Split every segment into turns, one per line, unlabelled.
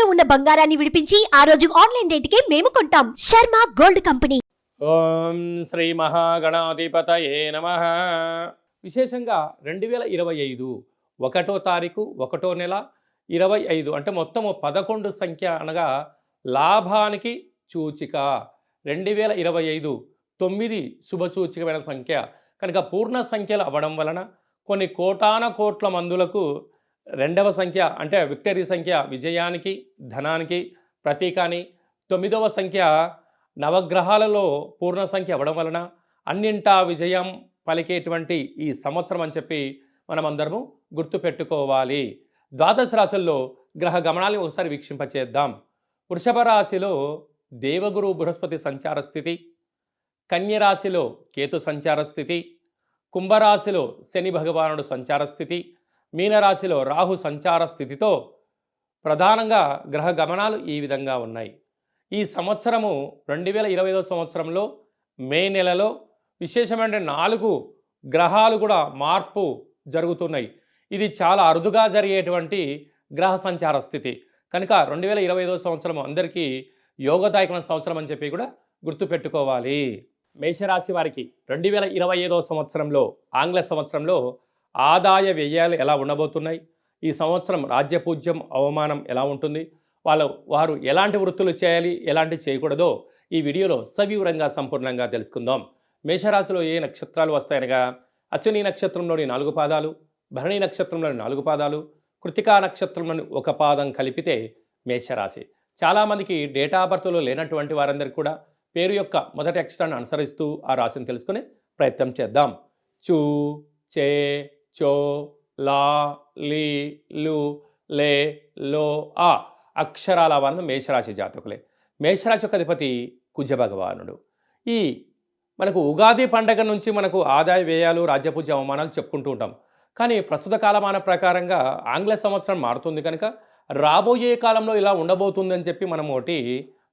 తాకట్టులో ఉన్న బంగారాన్ని విడిపించి ఆ రోజు ఆన్లైన్ రేటుకే మేము కొంటాం. Sharma gold company.
ఓం శ్రీ మహాగణాధిపతయే నమః. విశేషంగా 2025 ఒకటో తారీఖు ఒకటో నెల 25 అంటే మొత్తము 11 సంఖ్య అనగా లాభానికి సూచిక. 2025 9 శుభసూచికమైన సంఖ్య కనుక పూర్ణ సంఖ్యలు అవ్వడం వలన కొన్ని కోటాన కోట్ల మందులకు రెండవ సంఖ్య అంటే విక్టరీ సంఖ్య విజయానికి ధనానికి ప్రతీకాని, 9వ సంఖ్య నవగ్రహాలలో పూర్ణ సంఖ్య అవ్వడం వలన అన్నింటా విజయం పలికేటువంటి ఈ సంవత్సరం అని చెప్పి మనమందరము గుర్తుపెట్టుకోవాలి. ద్వాదశ రాశుల్లో గ్రహ గమనాన్ని ఒకసారి వీక్షింపచేద్దాం. వృషభ రాశిలో దేవగురు బృహస్పతి సంచార స్థితి, కన్యరాశిలో కేతు సంచార స్థితి, కుంభరాశిలో శని భగవానుడు సంచార స్థితి, మీనరాశిలో రాహు సంచార స్థితితో ప్రధానంగా గ్రహ గమనాలు ఈ విధంగా ఉన్నాయి. ఈ సంవత్సరము 2025 సంవత్సరంలో మే నెలలో విశేషమైన 4 గ్రహాలు కూడా మార్పు జరుగుతున్నాయి. ఇది చాలా అరుదుగా జరిగేటువంటి గ్రహ సంచార స్థితి కనుక 2025 సంవత్సరం అందరికీ యోగదాయకమైన సంవత్సరం అని చెప్పి కూడా గుర్తుపెట్టుకోవాలి. మేషరాశి వారికి 2025 సంవత్సరంలో ఆంగ్ల సంవత్సరంలో ఆదాయ వ్యయాలు ఎలా ఉండబోతున్నాయి, ఈ సంవత్సరం రాజ్యపూజ్యం అవమానం ఎలా ఉంటుంది, వారు ఎలాంటి వృత్తులు చేయాలి ఎలాంటి చేయకూడదో ఈ వీడియోలో సవివరంగా సంపూర్ణంగా తెలుసుకుందాం. మేషరాశిలో ఏ నక్షత్రాలు వస్తాయనగా అశ్విని నక్షత్రంలోని 4 పాదాలు, భరణి నక్షత్రంలోని 4 పాదాలు, కృతికా నక్షత్రంలోని 1 పాదం కలిపితే మేషరాశి. చాలామందికి డేటా బర్త్లో లేనటువంటి వారందరికీ కూడా పేరు యొక్క మొదటి అక్షరాన్ని అనుసరిస్తూ ఆ రాశిని తెలుసుకునే ప్రయత్నం చేద్దాం. చూ, చే, చో, లా, లీ, లు, లే, లో, ఆ అక్షరాల వారు మేషరాశి జాతకులే. మేషరాశి యొక్క అధిపతి కుజ భగవానుడు. ఈ మనకు ఉగాది పండగ నుంచి మనకు ఆదాయ వ్యయాలు రాజ్యపూజ్య అవమానాలు చెప్పుకుంటూ ఉంటాం. కానీ ప్రస్తుత కాలమాన ప్రకారంగా ఆంగ్ల సంవత్సరం మారుతుంది కనుక రాబోయే కాలంలో ఇలా ఉండబోతుందని చెప్పి మనం ఒకటి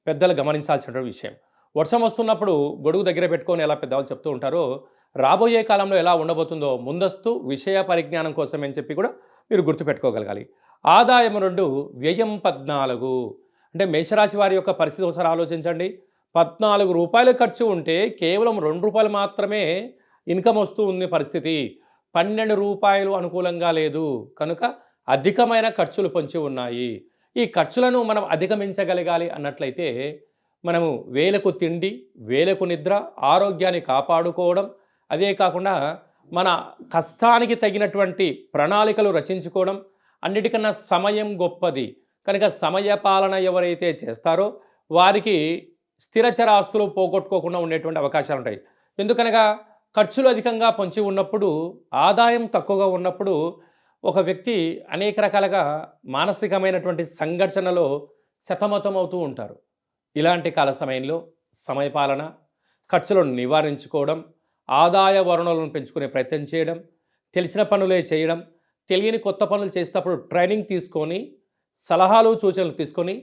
పెద్దలు గమనించాల్సిన విషయం. వర్షం వస్తున్నప్పుడు గొడుగు దగ్గర పెట్టుకొని ఎలా పెద్దవాళ్ళు చెప్తూ ఉంటారో రాబోయే కాలంలో ఎలా ఉండబోతుందో ముందస్తు విషయ పరిజ్ఞానం కోసం అని చెప్పి కూడా మీరు గుర్తుపెట్టుకోగలగాలి. ఆదాయం 2, వ్యయం 14. అంటే మేషరాశి వారి యొక్క పరిస్థితి ఒకసారి ఆలోచించండి. 14 రూపాయలు ఖర్చు ఉంటే కేవలం 2 రూపాయలు మాత్రమే ఇన్కమ్ వస్తూ ఉంది పరిస్థితి. 12 రూపాయలు అనుకూలంగా లేదు కనుక అధికమైన ఖర్చులు పొంచి ఉన్నాయి. ఈ ఖర్చులను మనం అధిగమించగలగాలి అన్నట్లయితే మనము వేలకు తిండి, వేలకు నిద్ర, ఆరోగ్యాన్ని కాపాడుకోవడం, అదే కాకుండా మన కష్టానికి తగినటువంటి ప్రణాళికలు రచించుకోవడం, అన్నిటికన్నా సమయం గొప్పది కనుక సమయ పాలన ఎవరైతే చేస్తారో వారికి స్థిరచరాస్తులు పోగొట్టుకోకుండా ఉండేటువంటి అవకాశాలు ఉంటాయి. ఎందుకనగా ఖర్చులు అధికంగా పొంచి ఉన్నప్పుడు, ఆదాయం తక్కువగా ఉన్నప్పుడు ఒక వ్యక్తి అనేక రకాలుగా మానసికమైనటువంటి సంఘర్షణలో సతమతమవుతూ ఉంటారు. ఇలాంటి కాల సమయంలో సమయపాలన, ఖర్చులను నివారించుకోవడం, ఆదాయ వనరులను పెంచుకునే ప్రయత్నం చేయడం, తెలిసిన పనులే చేయడం, తెలియని కొత్త పనులు చేసేటప్పుడు ట్రైనింగ్ తీసుకొని సలహాలు సూచనలు తీసుకొని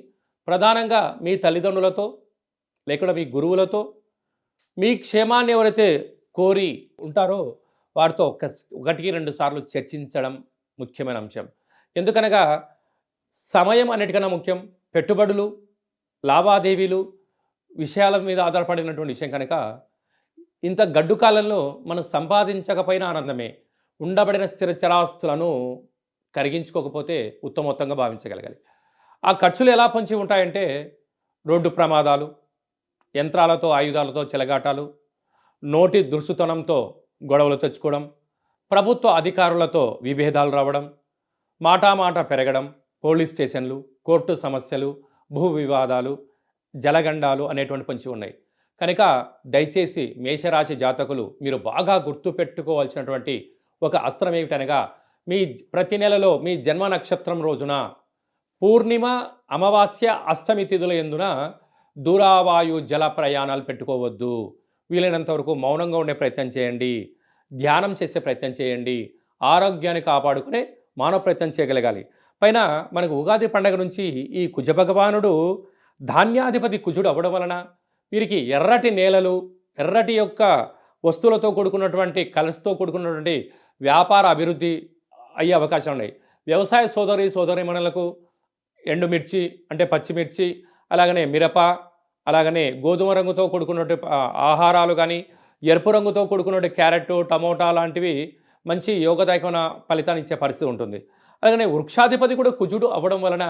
ప్రధానంగా మీ తల్లిదండ్రులతో లేకుండా మీ గురువులతో మీ క్షేమాన్ని ఎవరైతే కోరి ఉంటారో వారితో 1-2 సార్లు చర్చించడం ముఖ్యమైన అంశం. ఎందుకనగా సమయం అన్నిటికన్నా ముఖ్యం. పెట్టుబడులు, లావాదేవీలు విషయాల మీద ఆధారపడినటువంటి విషయం కనుక ఇంత గడ్డు కాలంలో మనం సంపాదించకపోయినా ఆనందమే. ఉండబడిన స్థిర చరాస్తులను కరిగించుకోకపోతే ఉత్తమోత్తంగా భావించగలగాలి. ఆ ఖర్చులు ఎలా పొంచి ఉంటాయంటే రోడ్డు ప్రమాదాలు, యంత్రాలతో ఆయుధాలతో చెలగాటాలు, నోటి దుర్సుతనంతో గొడవలు తెచ్చుకోవడం, ప్రభుత్వ అధికారులతో విభేదాలు రావడం, మాటామాట పెరగడం, పోలీస్ స్టేషన్లు, కోర్టు సమస్యలు, భూ వివాదాలు, జలగండాలు అనేటువంటి పొంచి ఉన్నాయి. కనుక దయచేసి మేషరాశి జాతకులు మీరు బాగా గుర్తుపెట్టుకోవాల్సినటువంటి ఒక అస్త్రం ఏమిటనగా మీ ప్రతి నెలలో మీ జన్మ నక్షత్రం రోజున పూర్ణిమ, అమావాస్య, అష్టమి తిథుల యందున దూరావాయు జల ప్రయాణాలు పెట్టుకోవద్దు. వీలైనంత వరకు మౌనంగా ఉండే ప్రయత్నం చేయండి, ధ్యానం చేసే ప్రయత్నం చేయండి, ఆరోగ్యాన్ని కాపాడుకునే మానవ ప్రయత్నం చేయగలగాలి. పైన మనకు ఉగాది పండగ నుంచి ఈ కుజ భగవానుడు ధాన్యాధిపతి కుజుడు అవ్వడం వలన వీరికి ఎర్రటి నేలలు, ఎర్రటి యొక్క వస్తువులతో కూడుకున్నటువంటి కలర్స్తో కూడుకున్నటువంటి వ్యాపార అభివృద్ధి అయ్యే అవకాశాలు ఉన్నాయి. వ్యవసాయ సోదరీమణులకు ఎండుమిర్చి అంటే పచ్చిమిర్చి, అలాగనే మిరప, అలాగనే గోధుమ రంగుతో కూడుకున్నట్టు ఆహారాలు కానీ, ఎరుపు రంగుతో కూడుకున్నట్టు క్యారెట్, టమోటా లాంటివి మంచి యోగదాయకమైన ఫలితాన్ని ఇచ్చే పరిస్థితి ఉంటుంది. అలాగనే వృక్షాధిపతి కూడా కుజుడు అవ్వడం వలన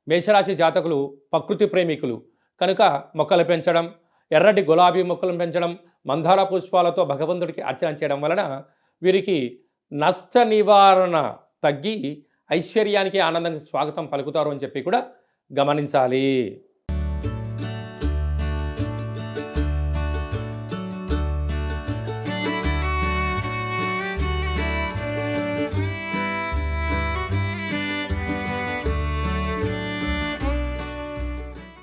మేషరాశి జాతకులు ప్రకృతి ప్రేమికులు కనుక మొక్కలు పెంచడం, ఎర్రటి గులాబీ మొక్కలను పెంచడం, మందార పుష్పాలతో భగవంతుడికి అర్చన చేయడం వలన వీరికి నష్ట నివారణ తగ్గి ఐశ్వర్యానికి ఆనందానికి స్వాగతం పలుకుతారు అని చెప్పి కూడా గమనించాలి.